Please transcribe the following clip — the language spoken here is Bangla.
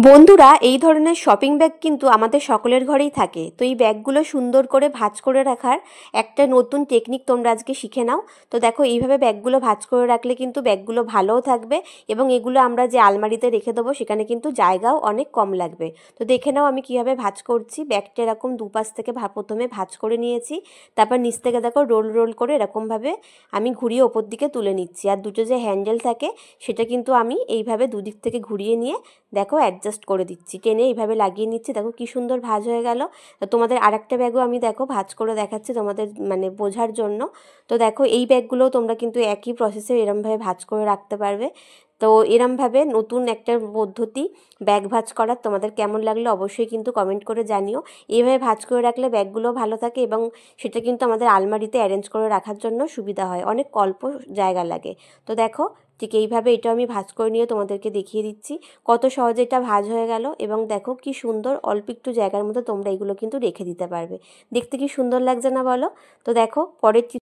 বন্ধুরা, এই ধরনের শপিং ব্যাগ কিন্তু আমাদের সকলের ঘরেই থাকে। তো এই ব্যাগগুলো সুন্দর করে ভাঁজ করে রাখার একটা নতুন টেকনিক তোমরা আজকে শিখে নাও। তো দেখো, এইভাবে ব্যাগগুলো ভাঁজ করে রাখলে কিন্তু ব্যাগগুলো ভালোও থাকবে এবং এগুলো আমরা যে আলমারিতে রেখে দেবো সেখানে কিন্তু জায়গাও অনেক কম লাগবে। তো দেখে নাও আমি কীভাবে ভাঁজ করছি। ব্যাগটা এরকম দুপাশ থেকে প্রথমে ভাঁজ করে নিয়েছি, তারপর নিচ থেকে দেখো রোল রোল করে এরকমভাবে আমি ঘুরিয়ে ওপর দিকে তুলে নিচ্ছি। আর দুটো যে হ্যান্ডেল থাকে সেটা কিন্তু আমি এইভাবে দুদিক থেকে ঘুরিয়ে নিয়ে দেখো অ্যাডজাস্ট করে দিচ্ছি, টেনে এইভাবে লাগিয়ে নিচ্ছি। দেখো কি সুন্দর ভাঁজ হয়ে গেল। তোমাদের আরেকটা ব্যাগও আমি দেখো ভাঁজ করে দেখাচ্ছি তোমাদের বোঝার জন্য। তো দেখো এই ব্যাগগুলোও তোমরা কিন্তু একই প্রসেসে এরমভাবে ভাঁজ করে রাখতে পারবে। তো এরমভাবে নতুন একটা পদ্ধতি ব্যাগ ভাঁজ করার তোমাদের কেমন লাগলো অবশ্যই কিন্তু কমেন্ট করে জানিও। এইভাবে ভাঁজ করে রাখলে ব্যাগগুলো ভালো থাকে এবং সেটা কিন্তু আমাদের আলমারিতে অ্যারেঞ্জ করে রাখার জন্য সুবিধা হয়, অনেক অল্প জায়গা লাগে। তো দেখো ঠিক এইভাবে এটা আমি ভাঁজ করে নিয়ে তোমাদেরকে দেখিয়ে দিচ্ছি কত সহজে এটা ভাঁজ হয়ে গেল। এবং দেখো কি সুন্দর, অল্প একটু জায়গার মধ্যে তোমরা এগুলো কিন্তু রেখে দিতে পারবে। দেখতে কি সুন্দর লাগছে না বলো? তো দেখো পরের